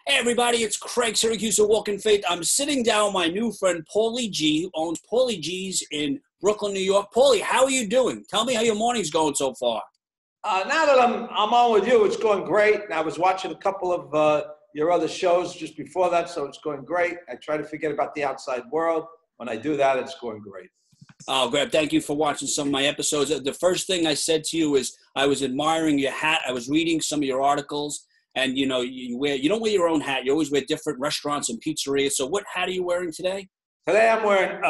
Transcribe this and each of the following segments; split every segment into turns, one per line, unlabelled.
Hey everybody, it's Craig Syracusa, Walking Faith. I'm sitting down with my new friend Paulie Gee, who owns Paulie Gee's in Brooklyn, New York. Paulie, how are you doing? Tell me how your morning's going so far.
Now that I'm on with you, it's going great. And I was watching a couple of your other shows just before that, so it's going great. I try to forget about the outside world. When I do that, it's going great.
Oh, Greg, thank you for watching some of my episodes. The first thing I said to you is I was admiring your hat. I was reading some of your articles. And, you know, you don't wear your own hat. You always wear different restaurants and pizzerias. So what hat are you wearing today?
Today I'm wearing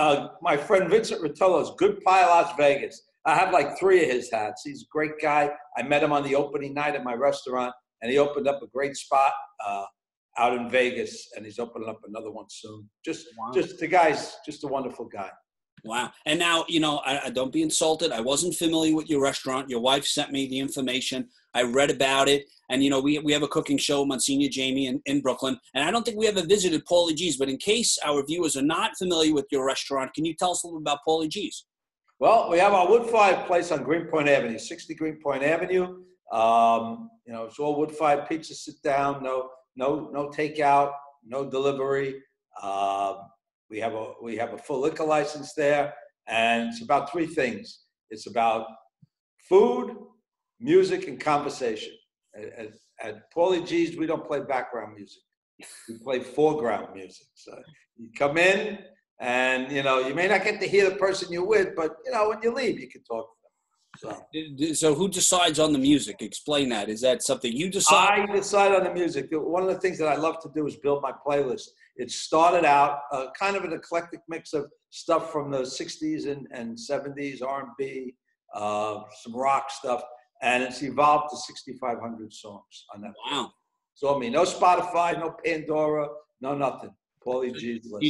my friend Vincent Rotolo's Good Pie Las Vegas. I have like 3 of his hats. He's a great guy. I met him on the opening night at my restaurant, and he opened up a great spot out in Vegas, and he's opening up another one soon. Just the guy's just a wonderful guy.
Wow. And now, you know, I don't be insulted. I wasn't familiar with your restaurant. Your wife sent me the information. I read about it. And, you know, we have a cooking show, Monsignor Jamie, in Brooklyn. And I don't think we ever visited Paulie Gee's. But in case our viewers are not familiar with your restaurant, can you tell us a little about Paulie Gee's?
Well, we have our wood-fired place on Greenpoint Avenue, 60 Greenpoint Avenue. You know, it's all wood-fired pizza, sit down, no takeout, no delivery. We have a full liquor license there, and it's about 3 things. It's about food, music, and conversation. At Paulie Gee's, we don't play background music. We play foreground music. So you come in, and you know you may not get to hear the person you're with, but you know when you leave, you can talk to them.
So who decides on the music? Explain that. Is that something you decide?
I decide on the music. One of the things that I love to do is build my playlist. It started out kind of an eclectic mix of stuff from the 60s and 70s, R&B, some rock stuff, and it's evolved to 6,500 songs on that.
Wow.
So I mean, no Spotify, no Pandora, no nothing. Paulie Gee's list.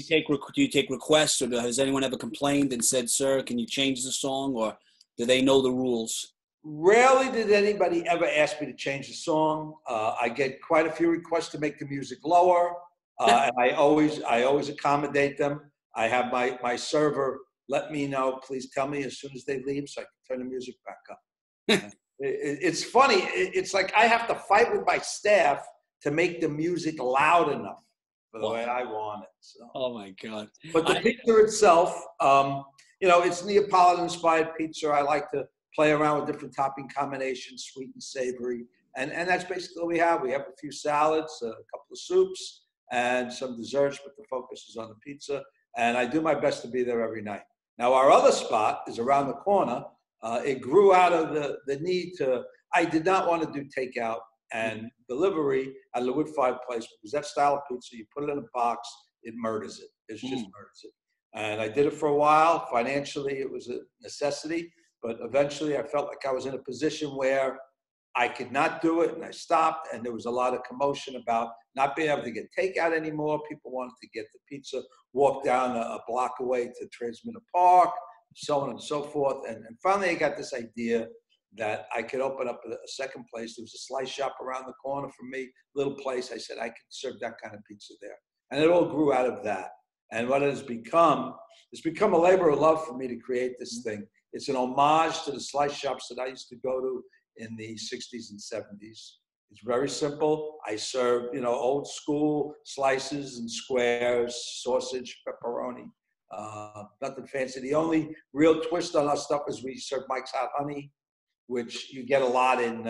Do you take requests, or has anyone ever complained and said, "Sir, can you change the song?" Or do they know the rules?
Rarely did anybody ever ask me to change the song. I get quite a few requests to make the music lower. And I always accommodate them. I have my server let me know, please tell me as soon as they leave so I can turn the music back up. It's funny. It's like I have to fight with my staff to make the music loud enough for the way I want it. So.
Oh, my God.
But the pizza itself, you know, it's Neapolitan-inspired pizza. I like to play around with different topping combinations, sweet and savory. And that's basically what we have. We have a few salads, a couple of soups, and some desserts, but the focus is on the pizza. And I do my best to be there every night. Now, our other spot is around the corner. It grew out of the need to, I did not want to do takeout and delivery at the wood-fired place because that style of pizza, you put it in a box, it murders it. It just murders it. And I did it for a while. Financially, it was a necessity. But eventually, I felt like I was in a position where I could not do it, and I stopped, and there was a lot of commotion about not being able to get takeout anymore. People wanted to get the pizza, walk down a block away to Transmitter Park, so on and so forth. And finally, I got this idea that I could open up a second place. There was a slice shop around the corner from me, little place. I said, I could serve that kind of pizza there. And it all grew out of that. And what it has become, it's become a labor of love for me to create this thing. It's an homage to the slice shops that I used to go to in the 60s and 70s. It's very simple. I serve, you know, old school slices and squares, sausage, pepperoni, nothing fancy. The only real twist on our stuff is we serve Mike's Hot Honey, which you get a lot in,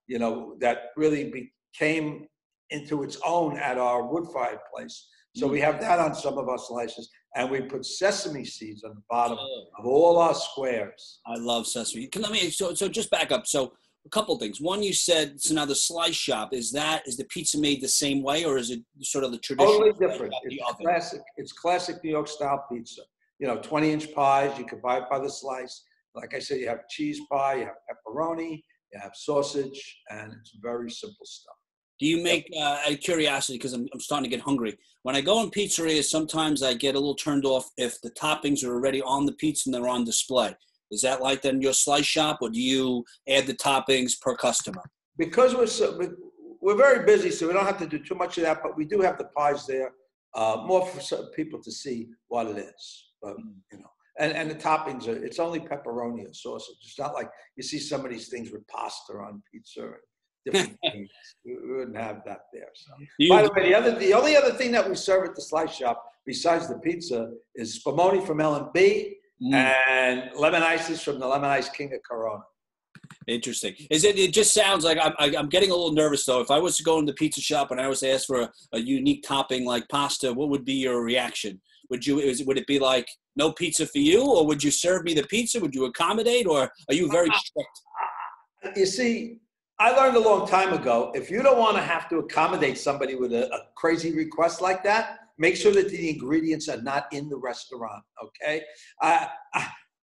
you know, that really became into its own at our wood-fired place. So we have that on some of our slices, and we put sesame seeds on the bottom of all our squares.
I love sesame. So just back up. So a couple things. One, you said, so now the slice shop, is the pizza made the same way, or is it sort of the traditional?
Totally different. It's classic New York style pizza. You know, 20-inch pies, you can buy it by the slice. Like I said, you have cheese pie, you have pepperoni, you have sausage, and it's very simple stuff.
Do you make, out of curiosity, because I'm starting to get hungry, when I go in pizzerias, sometimes I get a little turned off if the toppings are already on the pizza and they're on display. Is that like that in your slice shop, or do you add the toppings per customer?
Because we're very busy, so we don't have to do too much of that, but we do have the pies there, more for some people to see what it is. But, you know, and the toppings it's only pepperoni and sausage. It's not like you see some of these things with pasta on pizza. different things. We wouldn't have that there. So,
You,
by the way, the only other thing that we serve at the slice shop besides the pizza is spumoni from L&B and lemon ices from the Lemon Ice King of Corona.
Interesting. It just sounds like I'm getting a little nervous though. If I was to go in the pizza shop and I was to ask for a unique topping like pasta, what would be your reaction? Would it be like no pizza for you, or would you serve me the pizza? Would you accommodate, or are you very strict?
You see, I learned a long time ago, if you don't want to have to accommodate somebody with a crazy request like that, make sure that the ingredients are not in the restaurant, okay?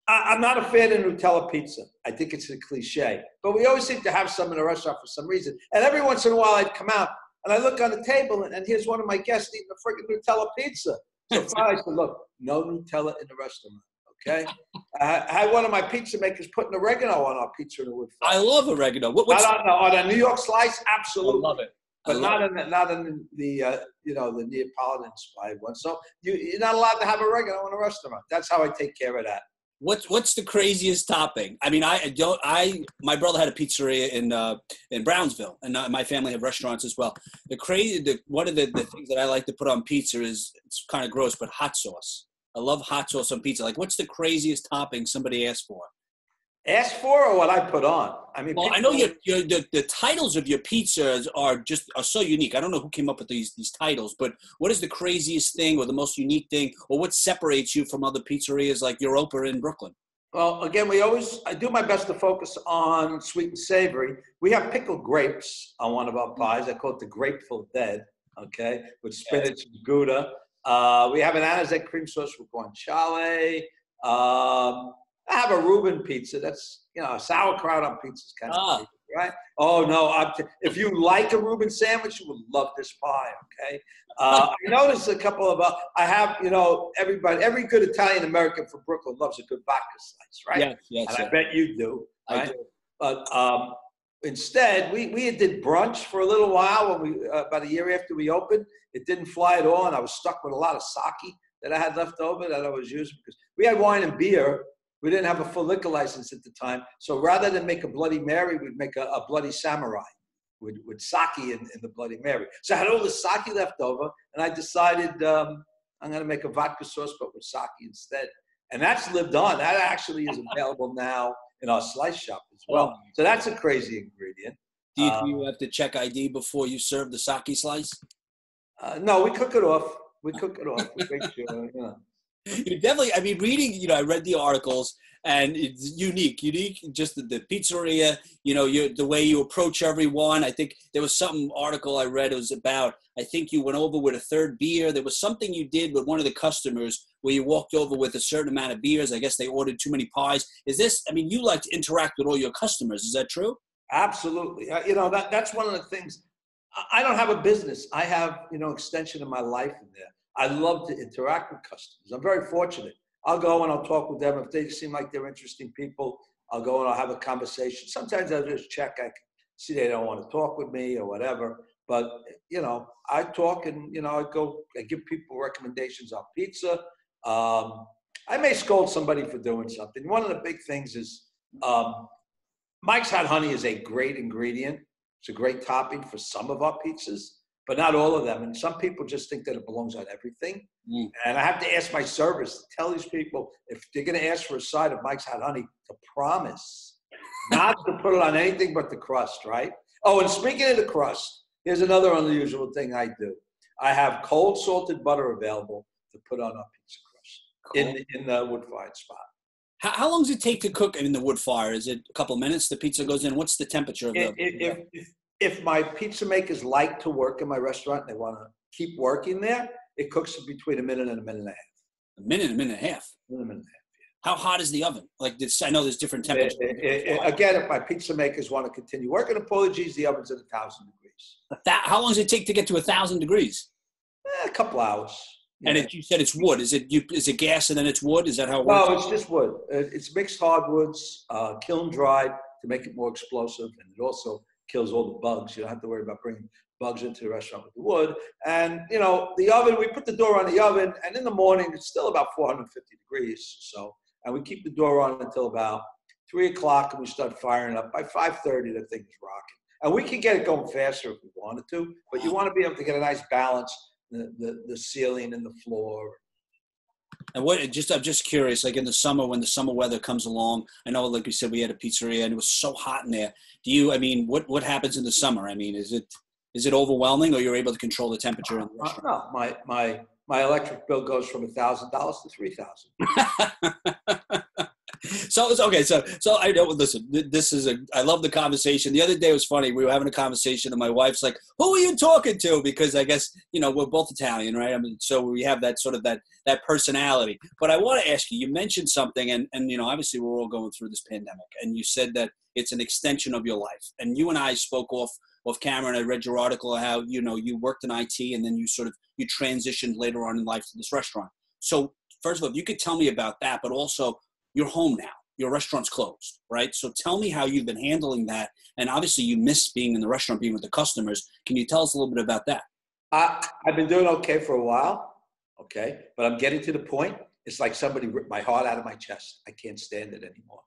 I'm not a fan of Nutella pizza. I think it's a cliche. But we always seem to have some in the restaurant for some reason. And every once in a while I'd come out and I look on the table and here's one of my guests eating a freaking Nutella pizza. So finally I said, look, no Nutella in the restaurant, okay? I had one of my pizza makers putting oregano on our pizza in the wood fire.
I love oregano.
On a New York slice, absolutely.
I love it.
But not in the Neapolitan inspired one. So you're not allowed to have oregano in a restaurant. That's how I take care of that.
What's the craziest topping? I mean, my brother had a pizzeria in Brownsville, and my family have restaurants as well. One of the things that I like to put on pizza is, it's kind of gross, but hot sauce. I love hot sauce on pizza. Like, what's the craziest topping somebody asked for?
Ask for, or what I put on? I mean,
well, I know the titles of your pizzas are so unique. I don't know who came up with these titles, but what is the craziest thing or the most unique thing, or what separates you from other pizzerias like Europa in Brooklyn?
Well, again, I do my best to focus on sweet and savory. We have pickled grapes on one of our pies. I call it the Grateful Dead, okay, with spinach and Gouda. We have an Anizette cream sauce with guanciale. I have a Reuben pizza. That's, sauerkraut on pizza is kind of crazy, right? Oh, no. If you like a Reuben sandwich, you will love this pie, okay? I noticed a couple of, I have, every good Italian American from Brooklyn loves a good vodka slice, right?
Yes.
And I bet you do, right?
I do.
But instead, we did brunch for a little while about a year after we opened. It didn't fly at all, and I was stuck with a lot of sake that I had left over that I was using because we had wine and beer. We didn't have a full liquor license at the time. So rather than make a Bloody Mary, we'd make a Bloody Samurai with sake in the Bloody Mary. So I had all the sake left over, and I decided I'm going to make a vodka sauce, but with sake instead. And that's lived on. That actually is available now in our slice shop as well. So that's a crazy ingredient.
Do you have to check ID before you serve the sake slice?
No, we cook it off. We make sure,
You definitely, I mean, reading, I read the articles, and it's unique, just the pizzeria, the way you approach everyone. I think there was some article I read, it was about, I think you went over with a third beer. There was something you did with one of the customers where you walked over with a certain amount of beers. I guess they ordered too many pies. You like to interact with all your customers. Is that true?
Absolutely. That's one of the things. I don't have a business. I have, extension of my life in there. I love to interact with customers. I'm very fortunate. I'll go and I'll talk with them. If they seem like they're interesting people, I'll go and I'll have a conversation. Sometimes I'll just check. I can see they don't want to talk with me or whatever. But, I talk and, I give people recommendations on pizza. I may scold somebody for doing something. One of the big things is Mike's Hot Honey is a great ingredient. It's a great topping for some of our pizzas, but not all of them. And some people just think that it belongs on everything. And I have to ask my servers to tell these people, if they're going to ask for a side of Mike's Hot Honey, to promise not to put it on anything but the crust, right? Oh, and speaking of the crust, here's another unusual thing I do. I have cold salted butter available to put on our pizza crust in the wood-fired spot.
How long does it take to cook in the wood fire? Is it a couple minutes the pizza goes in? What's the temperature of the
If my pizza makers like to work in my restaurant and they want to keep working there, it cooks between a minute and a minute and a half.
A minute and a half?
A minute and a half, yeah.
How hot is the oven? Like this, I know there's different temperatures.
Again, if my pizza makers want to continue working at Paulie Gee's, the oven's at 1,000 degrees.
How long does it take to get to 1,000 degrees?
A couple hours.
And you said it's wood. Is it gas and then it's wood? Is that how it works?
No, it's just wood. It's mixed hardwoods, kiln dried to make it more explosive, and it also kills all the bugs. You don't have to worry about bringing bugs into the restaurant with the wood. And, the oven, we put the door on the oven, and in the morning, it's still about 450 degrees. So, and we keep the door on until about 3 o'clock, and we start firing up. By 5:30, the thing is rocking. And we can get it going faster if we wanted to, but you want to be able to get a nice balance, the ceiling and the floor.
And I'm just curious, like in the summer, when the summer weather comes along, I know, like you said, we had a pizzeria and it was so hot in there. What happens in the summer? I mean, is it overwhelming, or you're able to control the temperature in the restaurant?
No, my electric bill goes from $1,000 to $3,000.
So it's okay. So I know. Listen, I love the conversation. The other day was funny. We were having a conversation, and my wife's like, "Who are you talking to?" Because I guess we're both Italian, right? I mean, so we have that sort of that personality. But I want to ask you. You mentioned something, and obviously we're all going through this pandemic, and you said that it's an extension of your life. And you and I spoke off camera, and I read your article how you worked in IT, and then you transitioned later on in life to this restaurant. So first of all, if you could tell me about that, but also, you're home now. Your restaurant's closed, right? So tell me how you've been handling that. And obviously you miss being in the restaurant, being with the customers. Can you tell us a little bit about that?
I've been doing okay for a while, okay? But I'm getting to the point, it's like somebody ripped my heart out of my chest. I can't stand it anymore.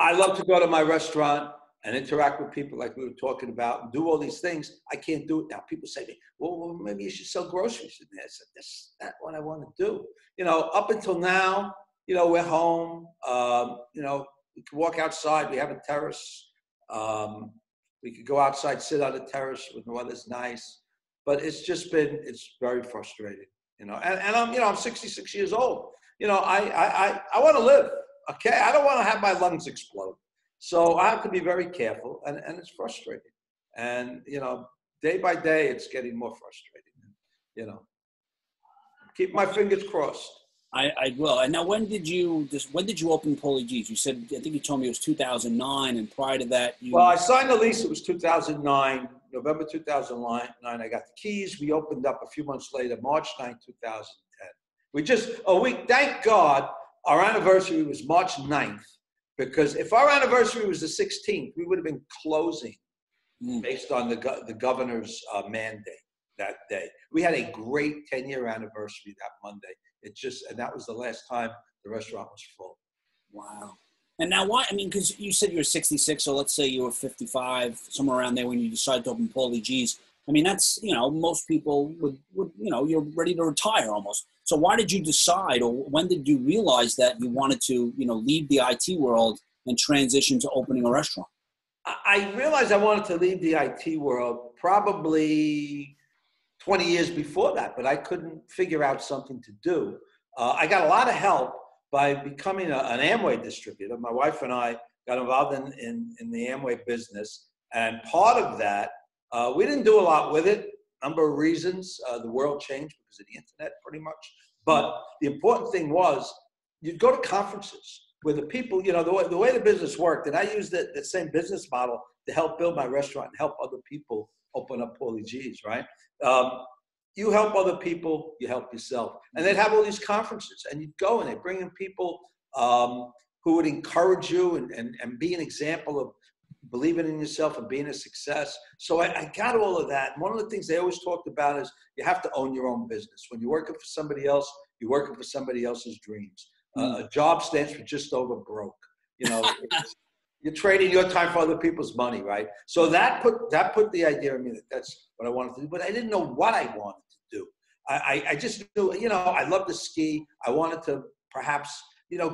I love to go to my restaurant and interact with people like we were talking about and do all these things. I can't do it now. People say to me, well, maybe you should sell groceries in there. I said, that's not what I want to do. Up until now, we're home. We can walk outside. We have a terrace. We could go outside, sit on the terrace when the weather's nice. But it's very frustrating, And I'm 66 years old. I want to live. Okay, I don't want to have my lungs explode. So I have to be very careful, and it's frustrating. And day by day, it's getting more frustrating. Keep my fingers crossed.
I will. And now, when did you open Paulie Gee's? You said, I think you told me it was 2009, and prior to that,
Well, I signed the lease. It was 2009, November 2009. I got the keys. We opened up a few months later, March 9, 2010. Thank God, our anniversary was March 9th, because if our anniversary was the 16th, we would have been closing based on the governor's mandate that day. We had a great 10-year anniversary that Monday. And that was the last time the restaurant was full.
Wow. And now why? I mean, because you said you were 66, so let's say you were 55, somewhere around there when you decided to open Paulie Gee's. I mean, that's, most people would you're ready to retire almost. So why did you decide, or when did you realize that you wanted to, leave the IT world and transition to opening a restaurant?
I realized I wanted to leave the IT world probably 20 years before that, but I couldn't figure out something to do. I got a lot of help by becoming an Amway distributor. My wife and I got involved in the Amway business, and part of that, we didn't do a lot with it, number of reasons. The world changed because of the internet pretty much. But the important thing was, you'd go to conferences where the people, the way the business worked, and I used the same business model to help build my restaurant and help other people open up Paulie Gee's, right? You help other people, you help yourself. And they'd have all these conferences, and you'd go, and they'd bring in people who would encourage you and be an example of believing in yourself and being a success. So I got all of that. And one of the things they always talked about is you have to own your own business. When you're working for somebody else, you're working for somebody else's dreams. A job stands for just over broke. You're trading your time for other people's money, right? So that put the idea in me that that's what I wanted to do, but I didn't know what I wanted to do. I just knew, I love to ski. I wanted to perhaps,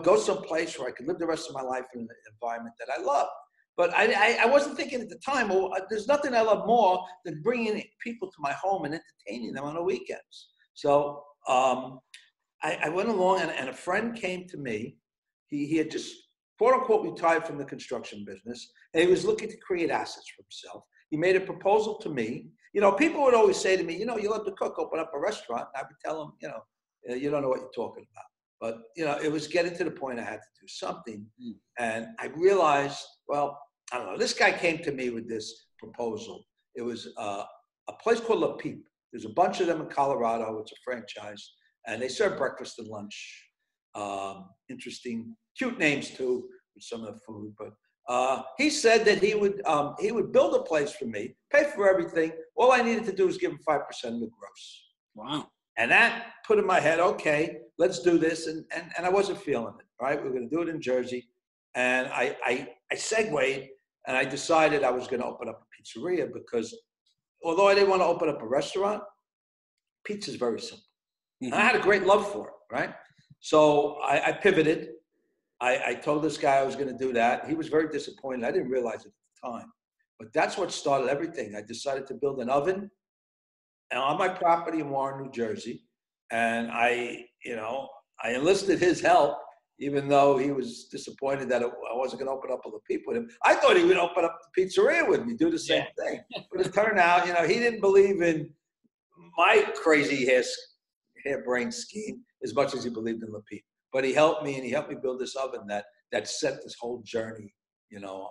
go someplace where I could live the rest of my life in an environment that I love. But I wasn't thinking at the time, well, there's nothing I love more than bringing people to my home and entertaining them on the weekends. So I went along, and a friend came to me. He had just, quote unquote, retired from the construction business, and he was looking to create assets for himself. He made a proposal to me. People would always say to me, you love to cook, open up a restaurant. And I would tell them, you don't know what you're talking about. But, it was getting to the point I had to do something. And I realized, well, I don't know, this guy came to me with this proposal. It was a place called La Peep. There's a bunch of them in Colorado. It's a franchise. And they serve breakfast and lunch. Interesting, cute names too, with some of the food. But he said that he would build a place for me, pay for everything. All I needed to do was give him 5% of the gross.
Wow. And
that put in my head, okay, let's do this. And I wasn't feeling it, right? We're going to do it in Jersey. And I segued And I decided I was going to open up a pizzeria because although I didn't want to open up a restaurant, pizza is very simple. And I had a great love for it, right? So I pivoted. I told this guy I was going to do that. He was very disappointed. I didn't realize it at the time. But that's what started everything. I decided to build an oven on my property in Warren, New Jersey. And I enlisted his help, even though he was disappointed that I wasn't going to open up all the people with him. I thought he would open up the pizzeria with me, do the same thing. But it turned out, he didn't believe in my crazy harebrained scheme as much as he believed in the people. But he helped me, and he helped me build this oven that set this whole journey, on.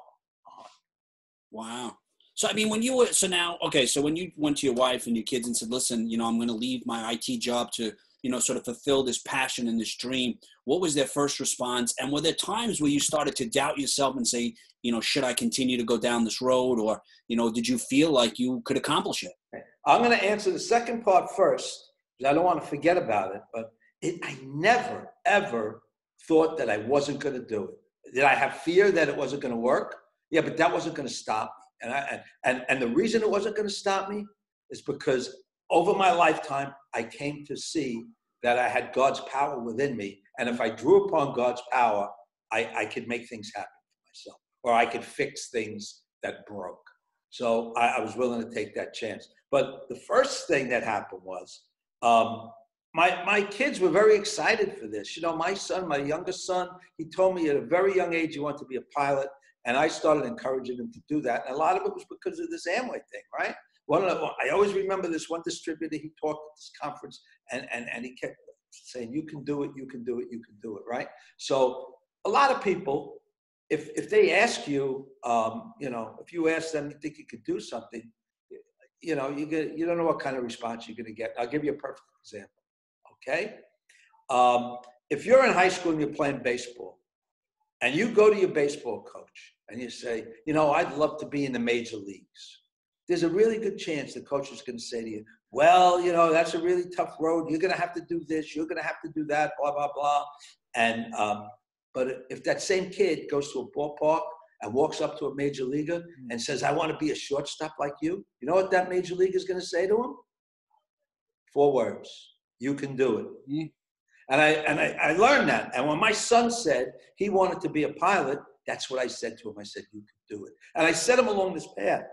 Wow. So, I mean, when you went to your wife and your kids and said, listen, I'm going to leave my IT job to, sort of fulfill this passion and this dream, what was their first response? And were there times where you started to doubt yourself and say, should I continue to go down this road? Or, did you feel like you could accomplish it?
I'm going to answer the second part first, because I don't want to forget about it. But I never, ever thought that I wasn't going to do it. Did I have fear that it wasn't going to work? Yeah, but that wasn't going to stop me. And the reason it wasn't going to stop me is because over my lifetime, I came to see that I had God's power within me. And if I drew upon God's power, I could make things happen for myself, or I could fix things that broke. So I was willing to take that chance. But the first thing that happened was my kids were very excited for this. My son, my youngest son, he told me at a very young age he wanted to be a pilot. And I started encouraging him to do that. And a lot of it was because of this Amway thing, right? I always remember this one distributor, he talked at this conference, and he kept saying, you can do it, you can do it, you can do it, right? So a lot of people, if they ask you, if you ask them, you think you could do something, you don't know what kind of response you're going to get. I'll give you a perfect example, okay? If you're in high school and you're playing baseball, and you go to your baseball coach and you say, I'd love to be in the major leagues. There's a really good chance the coach is going to say to you, well, that's a really tough road. You're going to have to do this. You're going to have to do that, blah, blah, blah. And, but if that same kid goes to a ballpark and walks up to a major leaguer and says, I want to be a shortstop like you what that major leaguer is going to say to him? 4 words: you can do it. Mm-hmm. And I learned that. And when my son said he wanted to be a pilot, that's what I said to him. I said, you can do it. And I set him along this path.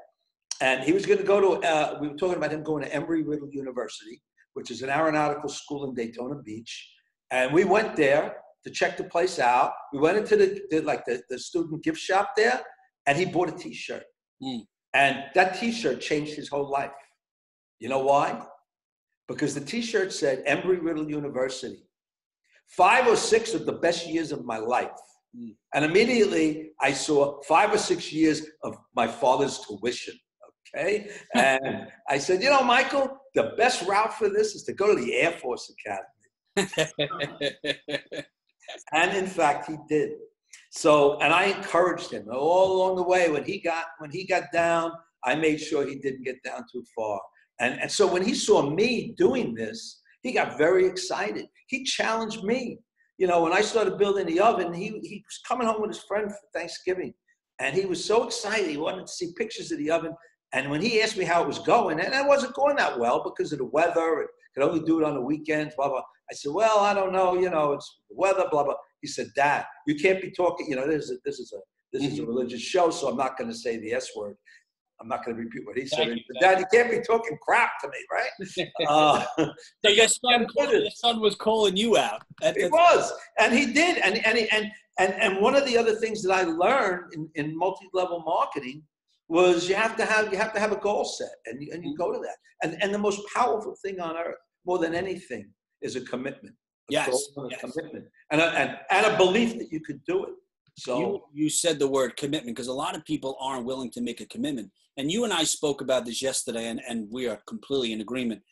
And he was going to go to, we were talking about him going to Embry-Riddle University, which is an aeronautical school in Daytona Beach. And we went there to check the place out. We went into the student gift shop there, and he bought a T-shirt. And that T-shirt changed his whole life. You know why? Because the T-shirt said Embry-Riddle University. 5 or 6 of the best years of my life. And immediately I saw 5 or 6 years of my father's tuition. Okay. And I said, Michael, the best route for this is to go to the Air Force Academy. And in fact, he did. So, and I encouraged him all along the way. When he got down, I made sure he didn't get down too far. And so when he saw me doing this, he got very excited. He challenged me. When I started building the oven, he was coming home with his friend for Thanksgiving. And he was so excited. He wanted to see pictures of the oven. And when he asked me how it was going, and it wasn't going that well because of the weather, it could only do it on the weekends, blah, blah. I said, well, I don't know, it's the weather, blah, blah. He said, Dad, you can't be talking, this is a religious show, so I'm not going to say the S word. I'm not going to repeat what he said. Dad, you can't be talking crap to me, right?
So your son was calling you out.
He was, and he did. And one of the other things that I learned in multi-level marketing was you have to have a goal set, and you go to that. And the most powerful thing on earth, more than anything, is a commitment. A commitment, and a belief that you could do it. So
you said the word commitment, because a lot of people aren't willing to make a commitment. And you and I spoke about this yesterday, and we are completely in agreement.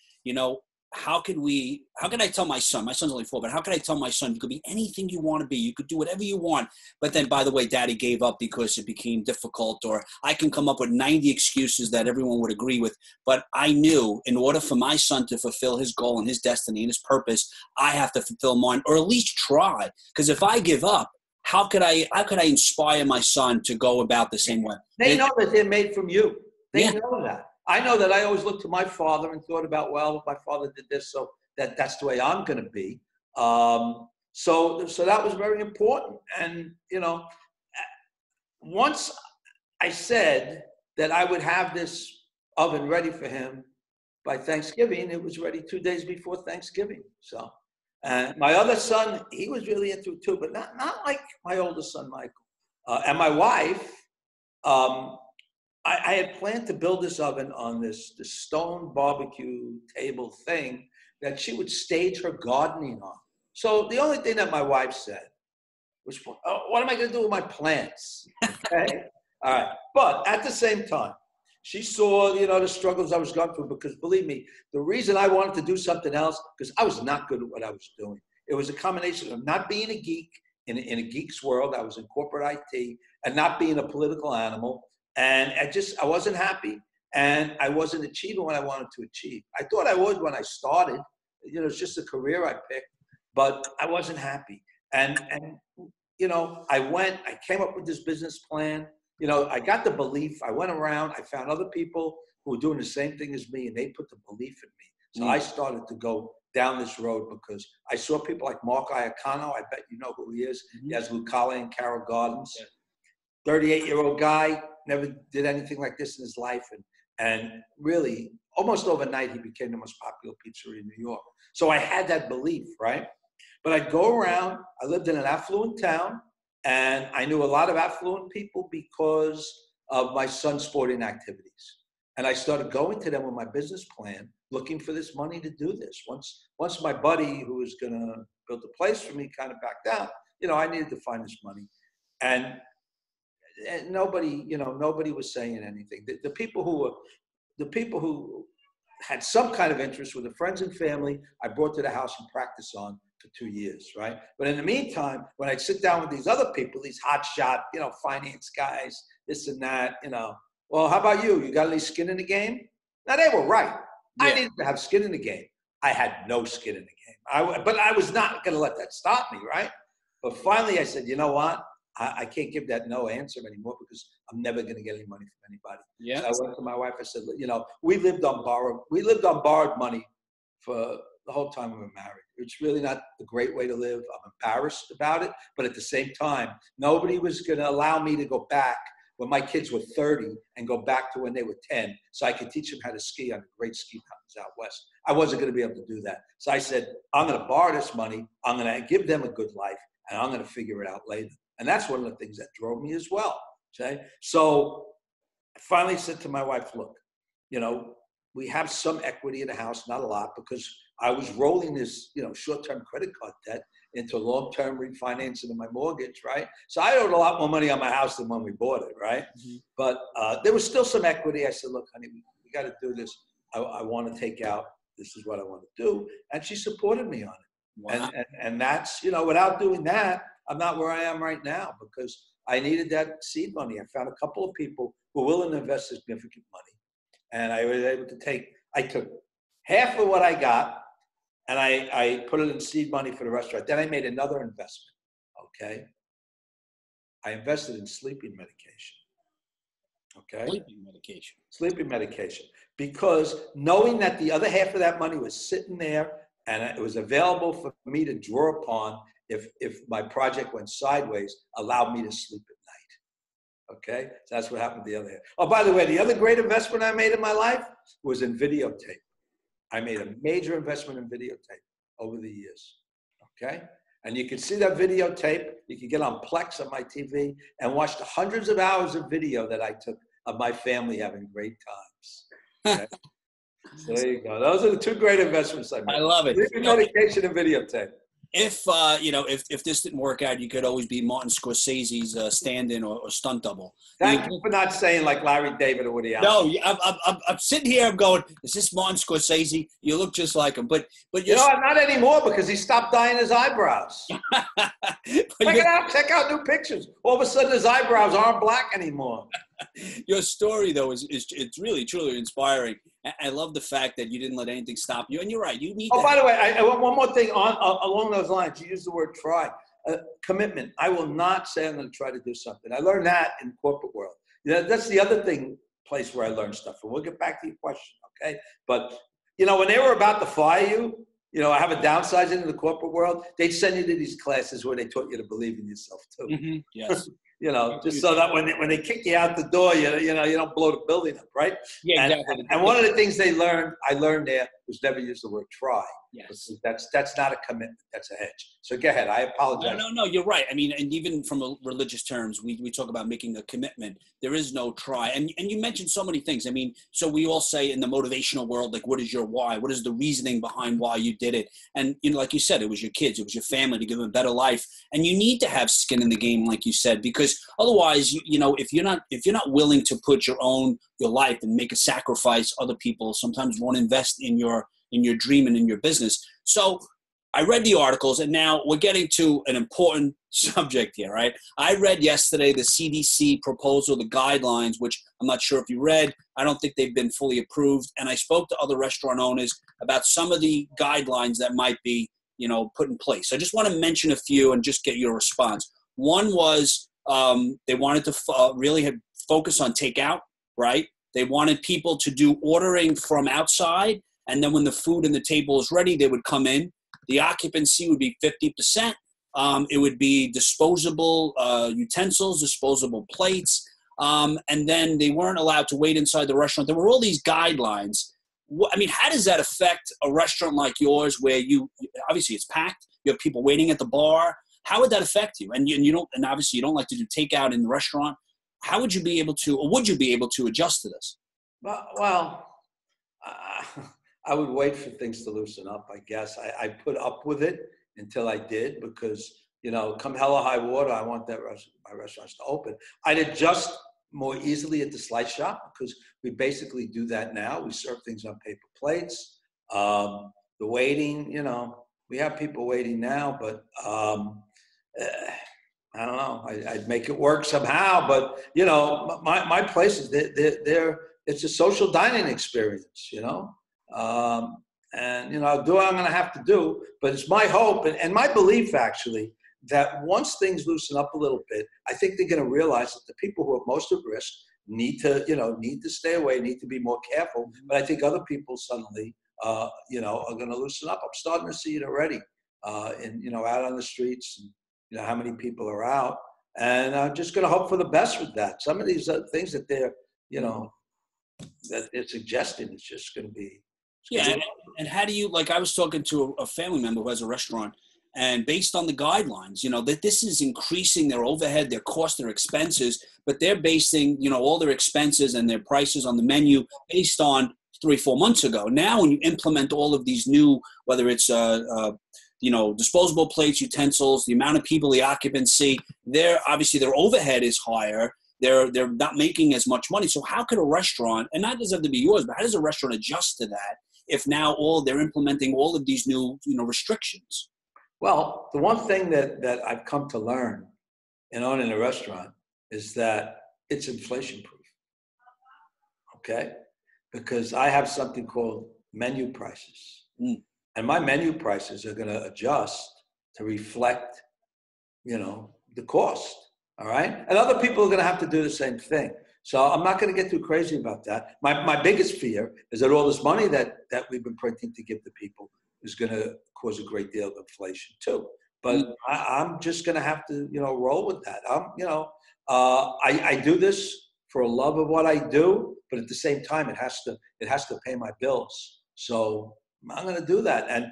How can I tell my son's only 4, but how can I tell my son, you could be anything you want to be. You could do whatever you want. But then, by the way, Daddy gave up because it became difficult, or I can come up with 90 excuses that everyone would agree with. But I knew in order for my son to fulfill his goal and his destiny and his purpose, I have to fulfill mine, or at least try. Because if I give up, how could I inspire my son to go about the same way?
They know that they're made from you. They
Yeah.
know that. I know that I always looked to my father and thought about, well, if my father did this, so that's the way I'm going to be. So that was very important. And, you know, once I said that I would have this oven ready for him by Thanksgiving, it was ready 2 days before Thanksgiving. So, and my other son, he was really into it too, but not like my oldest son, Michael. And my wife, I had planned to build this oven on this stone barbecue table thing that she would stage her gardening on. So the only thing that my wife said was, what am I going to do with my plants? Okay. All right. But at the same time, she saw, you know, the struggles I was going through, because believe me, the reason I wanted to do something else, because I was not good at what I was doing. It was a combination of not being a geek in a geek's world. I was in corporate IT, and not being a political animal. And I wasn't happy, and I wasn't achieving what I wanted to achieve. I thought I would when I started. You know, it's just a career I picked, but I wasn't happy. And you know, I came up with this business plan. You know, I got the belief. I went around. I found other people who were doing the same thing as me, and they put the belief in me. So I started to go down this road because I saw people like Mark Iacano. I bet you know who he is. He has Lucale and Carroll Gardens. 38-year-old guy, never did anything like this in his life. And really, almost overnight, he became the most popular pizzeria in New York. So I had that belief, right? But I'd go around. I lived in an affluent town, and I knew a lot of affluent people because of my son's sporting activities. And I started going to them with my business plan, looking for this money to do this. Once my buddy, who was going to build a place for me, kind of backed out, you know, I needed to find this money. And nobody was saying anything. The people who had some kind of interest were the friends and family I brought to the house and practiced on for 2 years, right? But in the meantime, when I'd sit down with these other people, these hotshot, you know, finance guys, this and that, you know, well, how about you? You got any skin in the game? Now, they were right. Yeah. I needed to have skin in the game. I had no skin in the game. But I was not going to let that stop me, right? But finally, I said, you know what? I can't give that no answer anymore because I'm never going to get any money from anybody. Yeah. So I went to my wife. I said, you know, we lived on borrowed money for the whole time we were married. It's really not a great way to live. I'm embarrassed about it. But at the same time, nobody was going to allow me to go back when my kids were 30 and go back to when they were 10 so I could teach them how to ski on the great ski mountains out west. I wasn't going to be able to do that. So I said, I'm going to borrow this money. I'm going to give them a good life, and I'm going to figure it out later. And that's one of the things that drove me as well. Okay? So I finally said to my wife, look, you know, we have some equity in the house, not a lot, because I was rolling this, you know, short-term credit card debt into long-term refinancing of my mortgage, right? So I owed a lot more money on my house than when we bought it, right? Mm-hmm. But there was still some equity. I said, look, honey, we got to do this. I want to take out, this is what I want to do. And she supported me on it. Wow. And that's, you know, without doing that, I'm not where I am right now because I needed that seed money. I found a couple of people who were willing to invest significant money. And I was able to I took half of what I got and I put it in seed money for the restaurant. Then I made another investment, okay? I invested in sleeping medication, okay? Sleeping medication. Because knowing that the other half of that money was sitting there and it was available for me to draw upon if my project went sideways, allowed me to sleep at night. Okay? So that's what happened to the other half. Oh, by the way, the other great investment I made in my life was in videotape. I made a major investment in videotape over the years. Okay? And you can see that videotape. You can get on Plex on my TV and watch the hundreds of hours of video that I took of my family having great times. Okay? So there you go. Those are the two great investments I made.
I love it.
Sleeping medication and videotape.
If if this didn't work out, you could always be Martin Scorsese's stand-in or stunt double.
Thank you for not saying like Larry David or Woody Allen.
No, I'm sitting here. I'm going, is this Martin Scorsese? You look just like him, but
you know, not anymore because he stopped dyeing his eyebrows. Check out new pictures. All of a sudden, his eyebrows aren't black anymore.
Your story, though, it's really truly inspiring. I love the fact that you didn't let anything stop you, and you're right. You need.
Oh, by the way, one more thing along those lines. You used the word try. commitment. I will not say I'm going to try to do something. I learned that in the corporate world. That's the other place where I learned stuff. And we'll get back to your question, okay? But, when they were about to fire you, I have a downsizing in the corporate world. They'd send you to these classes where they taught you to believe in yourself too.
Mm-hmm. Yes.
Just so that when they kick you out the door, you don't blow the building up, right?
Yeah, exactly.
And one of the things I learned there was never use the word try.
Yes.
That's not a commitment. That's a hedge. So go ahead. I apologize.
No, you're right. I mean, and even from religious terms, we talk about making a commitment. There is no try. And you mentioned so many things. I mean, so we all say in the motivational world, like, what is your why? What is the reasoning behind why you did it? And, like you said, it was your kids, it was your family to give them a better life. And you need to have skin in the game, like you said, because otherwise, if you're not willing to put your life and make a sacrifice, other people sometimes won't invest in your dream and in your business. So I read the articles, and now we're getting to an important subject here, right? I read yesterday the CDC proposal, the guidelines, which I'm not sure if you read. I don't think they've been fully approved. And I spoke to other restaurant owners about some of the guidelines that might be, put in place. I just want to mention a few and just get your response. One was they wanted to really focus on takeout, right? They wanted people to do ordering from outside, and then when the food and the table is ready, they would come in. The occupancy would be 50%. It would be disposable utensils, disposable plates. And then they weren't allowed to wait inside the restaurant. There were all these guidelines. How does that affect a restaurant like yours where obviously it's packed, you have people waiting at the bar? How would that affect you? And and obviously you don't like to do takeout in the restaurant. How would you be able to, or would you be able to adjust to this?
Well, I would wait for things to loosen up, I guess. I put up with it until I did because, come hell or high water, I want my restaurants to open. I'd adjust more easily at the slice shop because we basically do that now. We serve things on paper plates. The waiting, we have people waiting now, but I don't know. I'd make it work somehow, but my places, it's a social dining experience, and I'll do what I'm going to have to do. But it's my hope and my belief actually that once things loosen up a little bit, I think they're going to realize that the people who are most at risk need to stay away, need to be more careful. But I think other people suddenly, are going to loosen up. I'm starting to see it already, out on the streets. And, how many people are out, and I'm just going to hope for the best with that. Some of these things that they're, that they're suggesting, it's just going to be.
Yeah, and how do you, like I was talking to a family member who has a restaurant, and based on the guidelines, that this is increasing their overhead, their cost, their expenses, but they're basing, all their expenses and their prices on the menu based on 3-4 months ago. Now, when you implement all of these new, whether it's disposable plates, utensils, the amount of people, the occupancy, obviously their overhead is higher. They're not making as much money. So how could a restaurant, and not doesn't have to be yours, but how does a restaurant adjust to that if now they're implementing all of these new restrictions?
Well, the one thing that I've come to learn in owning a restaurant is that it's inflation proof. Okay? Because I have something called menu prices. And my menu prices are going to adjust to reflect, the cost. All right. And other people are going to have to do the same thing. So I'm not going to get too crazy about that. My biggest fear is that all this money that we've been printing to give to people is going to cause a great deal of inflation too. But I'm just going to have to, roll with that. I do this for a love of what I do, but at the same time, it has to pay my bills. So I'm going to do that. And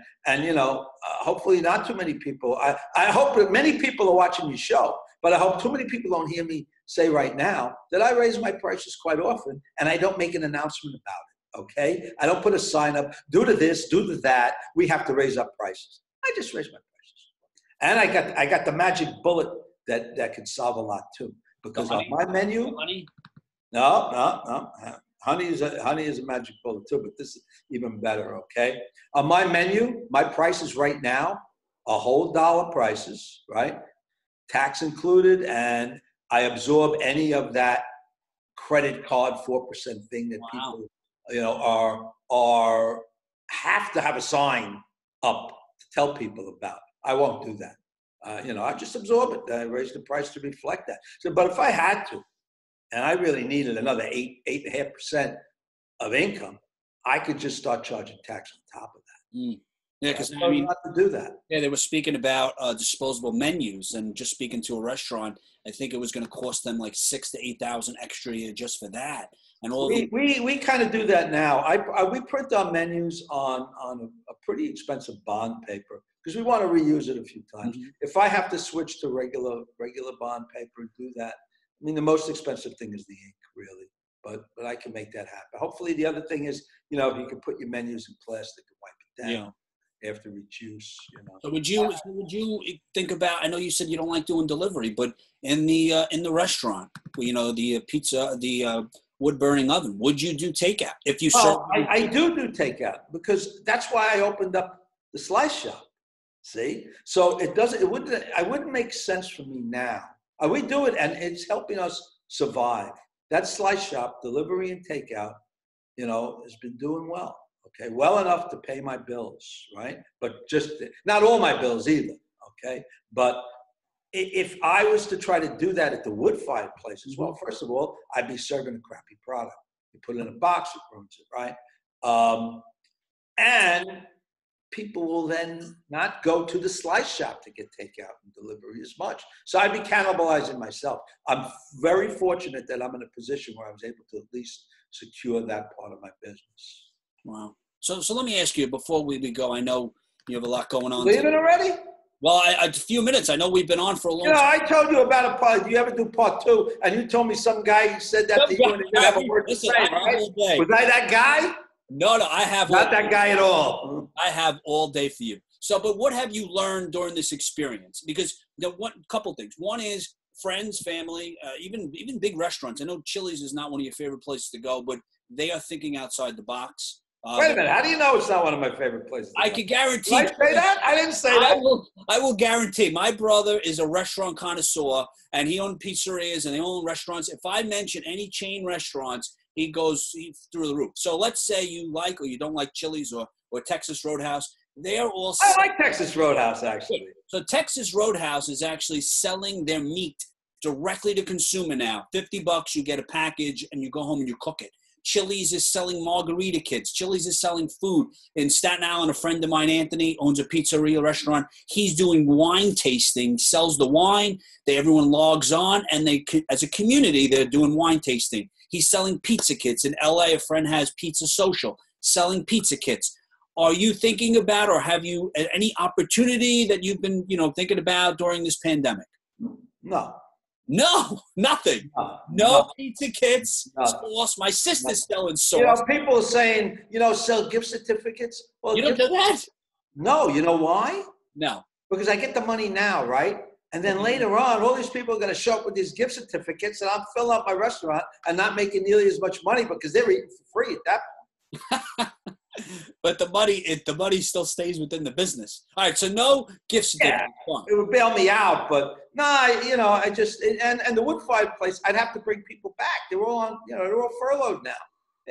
hopefully not too many people. I hope that many people are watching your show, but I hope too many people don't hear me say right now that I raise my prices quite often and I don't make an announcement about it. Okay. I don't put a sign up, due to this, due to that, we have to raise up prices. I just raise my prices. And I got the magic bullet that can solve a lot too. Because on my menu, no. Honey is a magic bullet too, but this is even better, okay? On my menu, my prices right now are whole dollar prices, right? Tax included, and I absorb any of that credit card 4% thing that people, are have to have a sign up to tell people about. I won't do that. I just absorb it. I raise the price to reflect that. So, but if I had to, and I really needed another 8.5% of income, I could just start charging tax on top of that.
Mm. Yeah, because
I mean, not to do that.
Yeah, they were speaking about disposable menus, and just speaking to a restaurant, I think it was going to cost them like 6,000 to 8,000 extra a year just for that. And all
we kind of do that now. We print our menus on a pretty expensive bond paper because we want to reuse it a few times. Mm-hmm. If I have to switch to regular bond paper and do that, I mean, the most expensive thing is the ink, really. But I can make that happen. Hopefully, the other thing is, if you can put your menus in plastic and wipe it down. Yeah. After each use,
So would you think about? I know you said you don't like doing delivery, but in the restaurant, the pizza, the wood burning oven, would you do takeout if you?
I do takeout because that's why I opened up the slice shop. See, so I wouldn't make sense for me now. We do it, and it's helping us survive. That slice shop, delivery and takeout, has been doing well. Okay, well enough to pay my bills, right? But just not all my bills either, okay? But if I was to try to do that at the wood-fired places, well, first of all, I'd be serving a crappy product. You put it in a box, it ruins it, right? And people will then not go to the slice shop to get takeout and delivery as much. So I'd be cannibalizing myself. I'm very fortunate that I'm in a position where I was able to at least secure that part of my business.
Wow. So let me ask you before we go. I know you have a lot going on.
Leaving already?
Well, a few minutes. I know we've been on for a long time.
I told you about a part. Do you ever do part two? And you told me some guy said that to you and he didn't have a word to say, right? Was I that guy?
No, I have
not that guy at all.
I have all day for you. So, but what have you learned during this experience? Because couple things. One is friends, family, even big restaurants. I know Chili's is not one of your favorite places to go, but they are thinking outside the box.
Wait a minute. How do you know it's not one of my favorite places?
I can guarantee.
Did I say that? I didn't say that.
I will guarantee. My brother is a restaurant connoisseur, and he owns pizzerias and they own restaurants. If I mention any chain restaurants, he goes through the roof. So let's say you like or you don't like Chili's or Texas Roadhouse. They're all.
I like Texas Roadhouse, actually.
So Texas Roadhouse is actually selling their meat directly to consumer now. $50, you get a package, and you go home and you cook it. Chili's is selling margarita kits. Chili's is selling food. In Staten Island, a friend of mine, Anthony, owns a pizzeria restaurant. He's doing wine tasting, sells the wine. Everyone logs on, and as a community, they're doing wine tasting. He's selling pizza kits. In LA, a friend has Pizza Social, selling pizza kits. Are you thinking about, or have you any opportunity that you've been, thinking about during this pandemic? No, nothing. No pizza kits. Sauce. My sister's selling sauce.
People are saying, sell gift certificates. Well,
you don't do that?
No. You know why?
No.
Because I get the money now, right? And then later on, all these people are going to show up with these gift certificates, and I'm filling up my restaurant and not making nearly as much money because they're eating for free at that point.
But the money still stays within the business. All right, so no gift certificate.
Yeah, it would bail me out, but I just and the wood-fired place, I'd have to bring people back. They're all on, they're all furloughed now.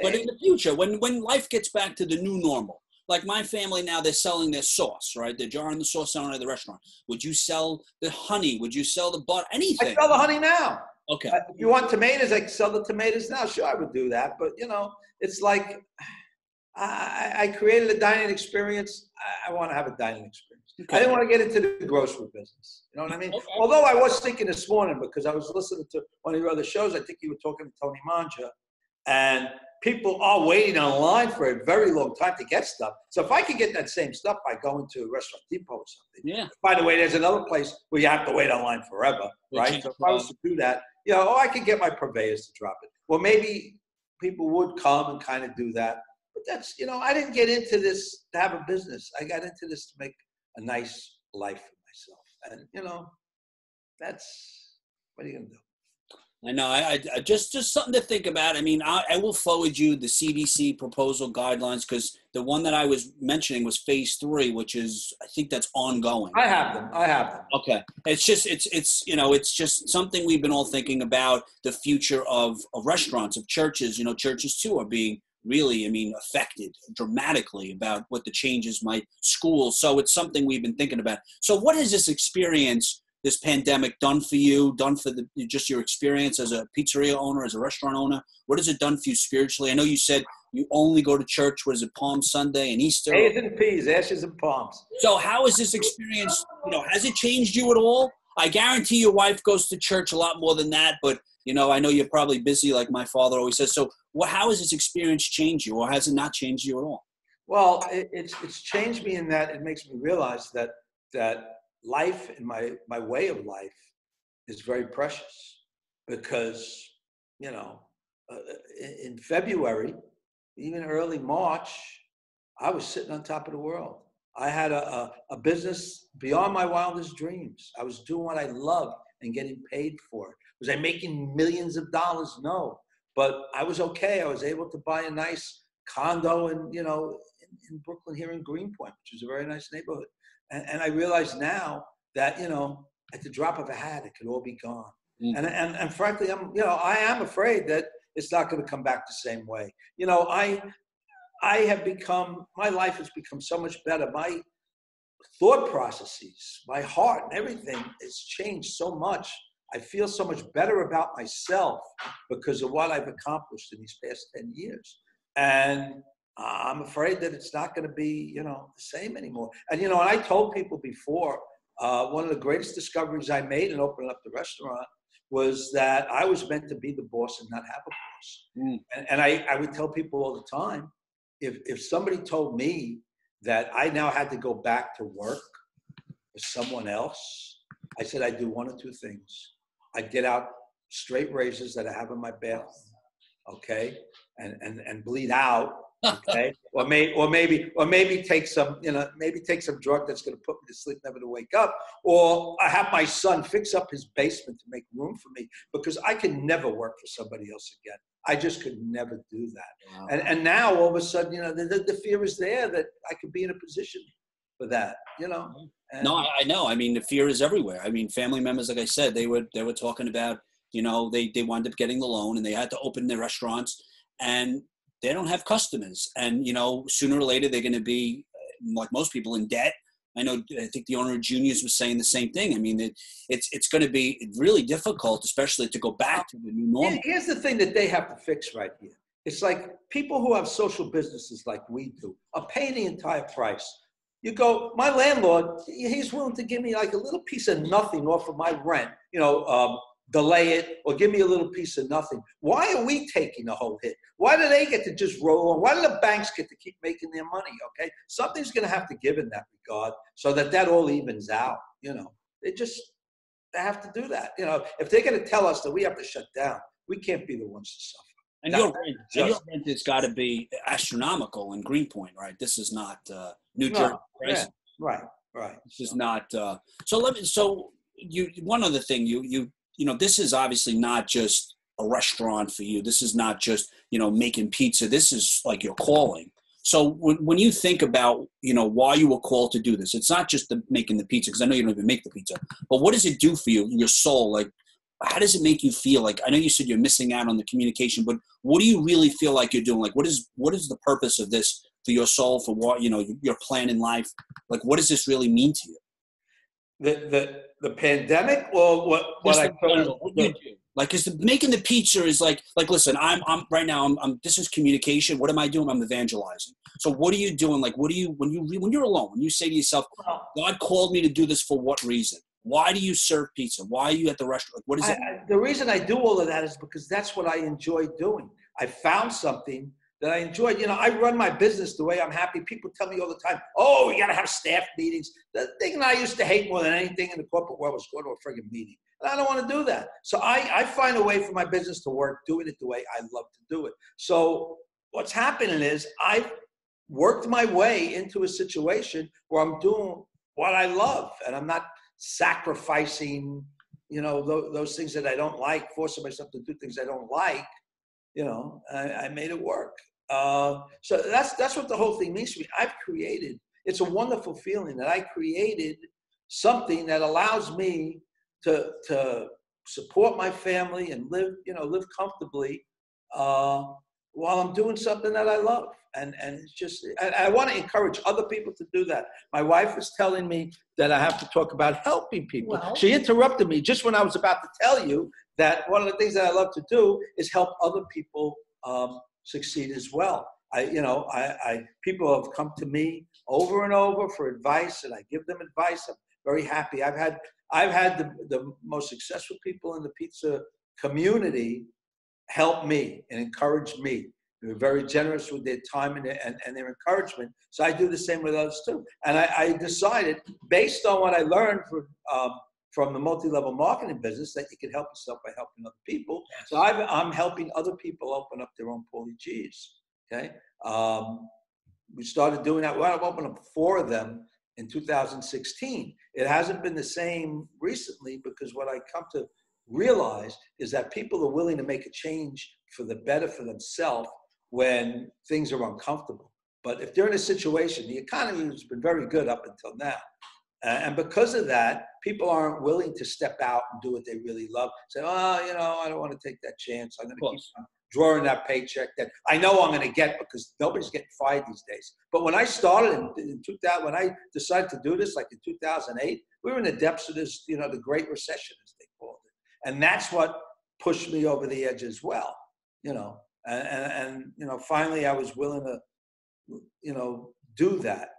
But in the future, when life gets back to the new normal, like my family now, they're selling their sauce, right? They're jarring the sauce down at the restaurant. Would you sell the honey? Would you sell the butter? Anything?
I sell the honey now.
Okay.
If you want tomatoes, I can sell the tomatoes now. Sure, I would do that, but it's like. I created a dining experience. I want to have a dining experience. Okay. I didn't want to get into the grocery business. You know what I mean? Okay. Although I was thinking this morning, because I was listening to one of your other shows, I think you were talking to Tony Manja, and people are waiting online for a very long time to get stuff. So if I could get that same stuff by going to a Restaurant Depot or something.
Yeah.
By the way, there's another place where you have to wait online forever, right? So if I was to do that, I could get my purveyors to drop it. Well, maybe people would come and kind of do that. But that's, I didn't get into this to have a business. I got into this to make a nice life for myself. And, that's, what are you going to do?
I know. I just something to think about. I mean, I will forward you the CDC proposal guidelines, because the one that I was mentioning was phase 3, which is, I think that's ongoing.
I have them.
Okay. It's just something we've been all thinking about, the future of restaurants, of churches. Churches too are being really, I mean, affected dramatically about what the changes might school. So it's something we've been thinking about. So what has this experience, this pandemic, done for you, done for just your experience as a pizzeria owner, as a restaurant owner? What has it done for you spiritually? I know you said you only go to church, what is it, Palm Sunday and Easter?
A's and P's, ashes and palms.
So how has this experience, has it changed you at all? I guarantee your wife goes to church a lot more than that, but I know you're probably busy, like my father always says. So how has this experience changed you, or has it not changed you at all?
Well, it's changed me in that it makes me realize that life and my way of life is very precious, because, in February, even early March, I was sitting on top of the world. I had a business beyond my wildest dreams. I was doing what I loved and getting paid for it. Was I making millions of dollars? No, but I was okay. I was able to buy a nice condo in Brooklyn, here in Greenpoint, which is a very nice neighborhood. And I realize now that, at the drop of a hat, it could all be gone. Mm. And frankly, I am afraid that it's not going to come back the same way. My life has become so much better. My thought processes, my heart and everything has changed so much. I feel so much better about myself because of what I've accomplished in these past 10 years. And I'm afraid that it's not going to be, the same anymore. And, and I told people before, one of the greatest discoveries I made in opening up the restaurant was that I was meant to be the boss and not have a boss. Mm. And I would tell people all the time, if somebody told me that I now had to go back to work for someone else, I said I'd do one of two things. I'd get out straight razors that I have in my bathroom, okay, and bleed out, okay, or maybe take some, take some drug that's going to put me to sleep, never to wake up, or I have my son fix up his basement to make room for me, because I can never work for somebody else again. I just could never do that. Wow. And now all of a sudden, the fear is there that I could be in a position for that, And
no, I know. I mean, the fear is everywhere. I mean, family members, like I said, they were talking about, they wound up getting the loan and they had to open their restaurants and they don't have customers. And, sooner or later, they're going to be, like most people, in debt. I think the owner of Junior's was saying the same thing. I mean, it's going to be really difficult, especially to go back to the new normal.
Here's the thing that they have to fix right here. It's like people who have social businesses like we do are paying the entire price. You go, my landlord, he's willing to give me like a little piece of nothing off of my rent, delay it or give me a little piece of nothing. Why are we taking the whole hit? Why do they get to just roll on? Why do the banks get to keep making their money? Okay, something's going to have to give in that regard so that all evens out. They have to do that. If they're going to tell us that we have to shut down, we can't be the ones to suffer.
And your rent has got to be astronomical in Greenpoint, right? This is not New Jersey.
Yeah, right.
This is not. One other thing, this is obviously not just a restaurant for you. This is not just, making pizza. This is like your calling. So when you think about, why you were called to do this, it's not just making the pizza, because I know you don't even make the pizza, but what does it do for you, your soul? Like, how does it make you feel? Like, I know you said you're missing out on the communication, but what do you really feel like you're doing? Like, what is the purpose of this for your soul, for what, your plan in life? Like, what does this really mean to you?
The pandemic, or what I told you?
Like, is making the pizza is like, listen, I'm right now, this is communication. What am I doing? I'm evangelizing. So what are you doing? Like, when you're alone, when you say to yourself, God called me to do this for what reason? Why do you serve pizza? Why are you at the restaurant? Like, what is it?
The reason I do all of that is because that's what I enjoy doing. I found something that I enjoyed. I run my business the way I'm happy. People tell me all the time, oh, you got to have staff meetings. The thing I used to hate more than anything in the corporate world was going to a friggin' meeting. And I don't want to do that. So I find a way for my business to work, doing it the way I love to do it. So what's happening is I've worked my way into a situation where I'm doing what I love, and I'm not sacrificing, those things that I don't like, forcing myself to do things I don't like. I made it work. So that's what the whole thing means to me. It's a wonderful feeling that I created something that allows me to support my family and live comfortably while I'm doing something that I love. And it's just, I want to encourage other people to do that. My wife is telling me that I have to talk about helping people.
Well,
she interrupted me just when I was about to tell you that one of the things that I love to do is help other people succeed as well. People have come to me over and over for advice, and I give them advice. I'm very happy. I've had the most successful people in the pizza community help me and encourage me. They were very generous with their time and their encouragement. So I do the same with others too. And I decided, based on what I learned from the multi-level marketing business, that you can help yourself by helping other people. Yes. So I'm helping other people open up their own Paulie Gees. Okay, we started doing that. Well, I've opened up 4 of them in 2016. It hasn't been the same recently, because what I come to realize is that people are willing to make a change for the better for themselves when things are uncomfortable. But if they're in a situation, the economy has been very good up until now. And because of that, people aren't willing to step out and do what they really love. Say, I don't want to take that chance. I'm going to keep on drawing that paycheck that I know I'm going to get, because nobody's getting fired these days. But when I started in 2000, when I decided to do this, like in 2008, we were in the depths of this, the Great Recession, as they called it. And that's what pushed me over the edge as well, And finally I was willing to, do that,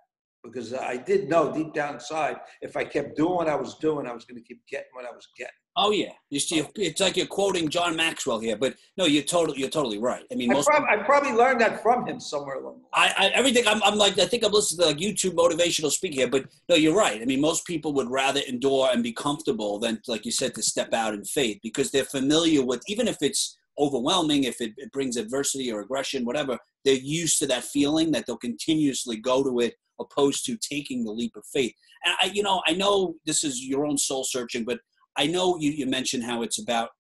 because I did know deep down inside, if I kept doing what I was doing, I was going to keep getting what I was getting.
Oh yeah, you see, it's like you're quoting John Maxwell here, but no, you're totally right. I mean,
I probably learned that from him somewhere along the line.
Everything. I'm like, I think I'm listening to like YouTube motivational speaking here, but no, you're right. I mean, most people would rather endure and be comfortable than, like you said, to step out in faith, because they're familiar with, even if it's overwhelming, if it brings adversity or aggression, whatever, they're used to that feeling that they'll continuously go to it, opposed to taking the leap of faith. And I know this is your own soul searching, but I know you mentioned how it's about,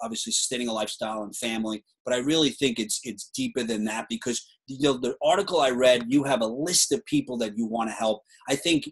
obviously sustaining a lifestyle and family, but I really think it's deeper than that, because the article I read, you have a list of people that you want to help. I think,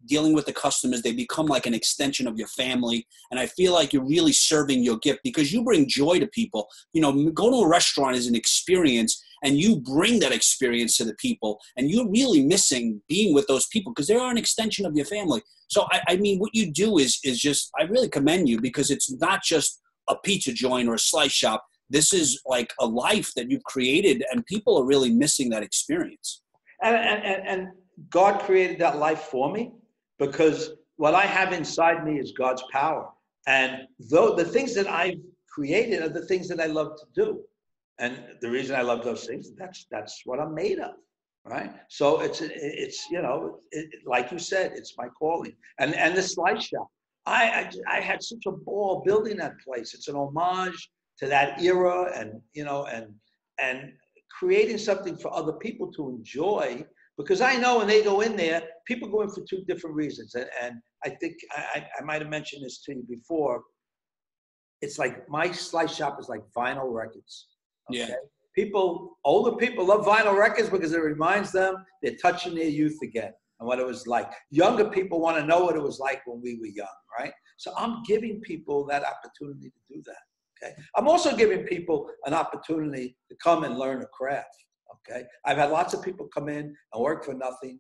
dealing with the customers, they become like an extension of your family. And I feel like you're really serving your gift, because you bring joy to people. Going to a restaurant is an experience, and you bring that experience to the people, and you're really missing being with those people because they are an extension of your family. So, I mean, what you do is just, I really commend you, because it's not just a pizza joint or a slice shop. This is like a life that you've created, and people are really missing that experience.
And God created that life for me, because what I have inside me is God's power. And though the things that I've created are the things that I love to do. And the reason I love those things, that's what I'm made of, right? So it's like you said, it's my calling. And the slice shop, I had such a ball building that place. It's an homage to that era, and creating something for other people to enjoy. Because I know when they go in there, people go in for 2 different reasons. And I think I might have mentioned this to you before. It's like my slice shop is like vinyl records. Okay? Yeah. Older people love vinyl records because it reminds them they're touching their youth again and what it was like. Younger people want to know what it was like when we were young, right? So I'm giving people that opportunity to do that. Okay. I'm also giving people an opportunity to come and learn a craft. Okay. I've had lots of people come in and work for nothing,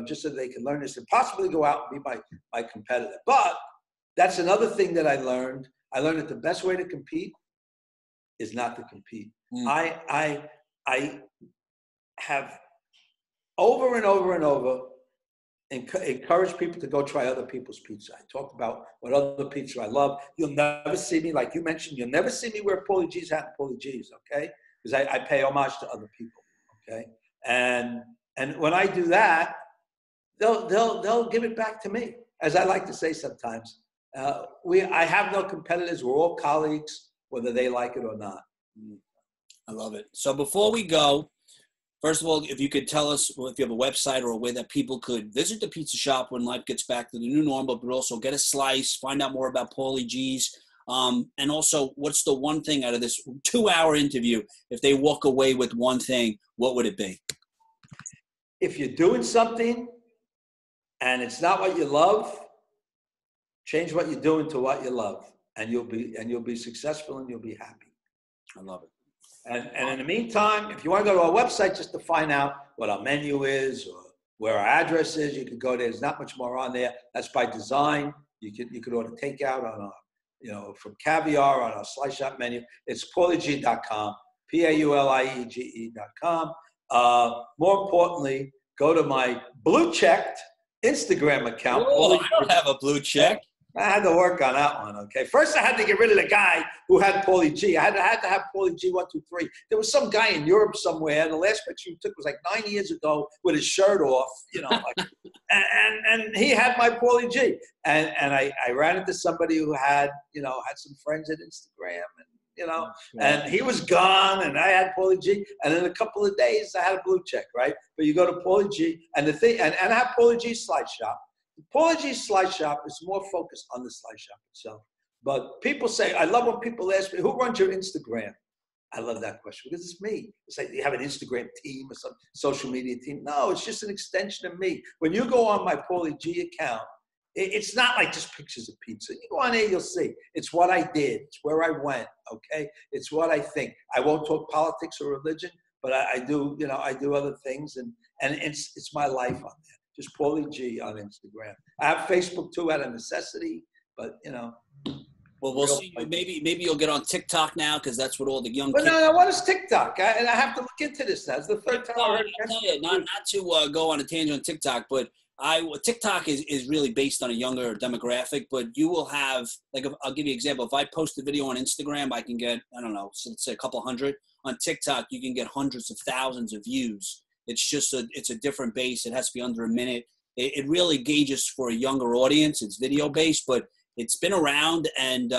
just so they can learn this and possibly go out and be my competitor. But that's another thing that I learned. I learned that the best way to compete is not to compete. I have over and over and over encouraged people to go try other people's pizza. I talked about what other pizza I love. You'll never see me, like you mentioned, you'll never see me wear Paulie Gee's hat and Paulie Gee's, okay? Because I pay homage to other people, okay? And when I do that, they'll give it back to me. As I like to say sometimes, I have no competitors. We're all colleagues, whether they like it or not.
I love it. So before we go, first of all, if you could tell us if you have a website or a way that people could visit the pizza shop when life gets back to the new normal, but also get a slice, find out more about Paulie Gee's. And also, what's the one thing out of this 2-hour interview? If they walk away with one thing, what would it be?
If you're doing something and it's not what you love, change what you're doing to what you love, and you'll be successful and you'll be happy.
I love it.
And in the meantime, if you want to go to our website just to find out what our menu is or where our address is, you can go there. There's not much more on there. That's by design. You could order takeout on our, from Caviar on our Slice Shop menu. It's pauliege.com, PAULIEGE.com. More importantly, go to my blue-checked Instagram account.
Whoa, I don't have a blue check.
I had to work on that one, okay? First, I had to get rid of the guy who had Paulie Gee. I had to have Paulie Gee 123. There was some guy in Europe somewhere. The last picture he took was like 9 years ago with his shirt off, and he had my Paulie Gee. And I ran into somebody who had some friends at Instagram, and he was gone, and I had Paulie Gee. And in a couple of days, I had a blue check, right? But you go to Paulie Gee, and I have Paulie Gee Slice Shop. The Paulie Gee Slice Shop is more focused on the slice shop itself. But people say, I love when people ask me, who runs your Instagram? I love that question because it's me. It's like, you have an Instagram team or some social media team. No, it's just an extension of me. When you go on my Paulie Gee account, it's not like just pictures of pizza. You go on there, you'll see. It's what I did. It's where I went, okay? It's what I think. I won't talk politics or religion, but I do, I do other things, and it's my life on there. Just Paulie Gee on Instagram. I have Facebook too, out of necessity, but
Well, we'll see. Maybe you'll get on TikTok now because that's what all the young kids.
No, what is TikTok? I have to look into this now. It's the third time I heard
it. Not to go on a tangent on TikTok, but TikTok is really based on a younger demographic. But you will have, like, I'll give you an example. If I post a video on Instagram, I can get, I don't know, so let's say a couple hundred. On TikTok, you can get hundreds of thousands of views. It's just it's a different base. It has to be under a minute. It really gauges for a younger audience. It's video based, but it's been around, and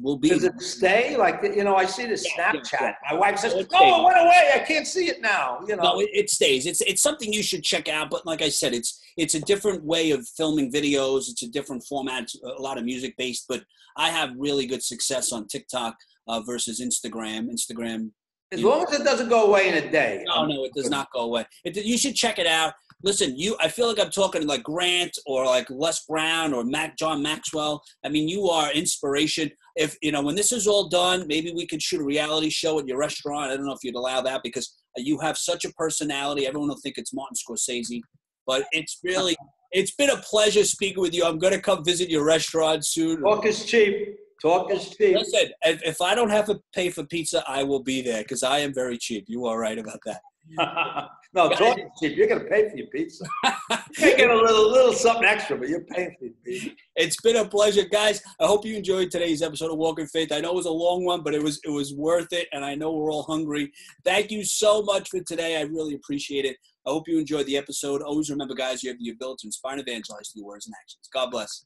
will be.
Does it stay? Like, I see the Snapchat. Yeah. My wife says, "Oh, it went away. I can't see it now."
No, it stays. It's something you should check out. But like I said, it's a different way of filming videos. It's a different format. It's a lot of music based. But I have really good success on TikTok versus Instagram.
As long as it doesn't go away in a day.
No, it does not go away. You should check it out. Listen, I feel like I'm talking like Grant or like Les Brown or John Maxwell. I mean, you are inspiration. If, when this is all done, maybe we could shoot a reality show at your restaurant. I don't know if you'd allow that because you have such a personality. Everyone will think it's Martin Scorsese. But it's been a pleasure speaking with you. I'm going to come visit your restaurant soon.
Talk is cheap. Talk is cheap.
Listen, if I don't have to pay for pizza, I will be there because I am very cheap. You are right about that.
No, talk is cheap. You're going to pay for your pizza. You get a little something extra, but you're paying for your pizza.
It's been a pleasure, guys. I hope you enjoyed today's episode of Walk in Faith. I know it was a long one, but it was worth it, and I know we're all hungry. Thank you so much for today. I really appreciate it. I hope you enjoyed the episode. Always remember, guys, you have the ability to inspire and evangelize through your words and actions. God bless.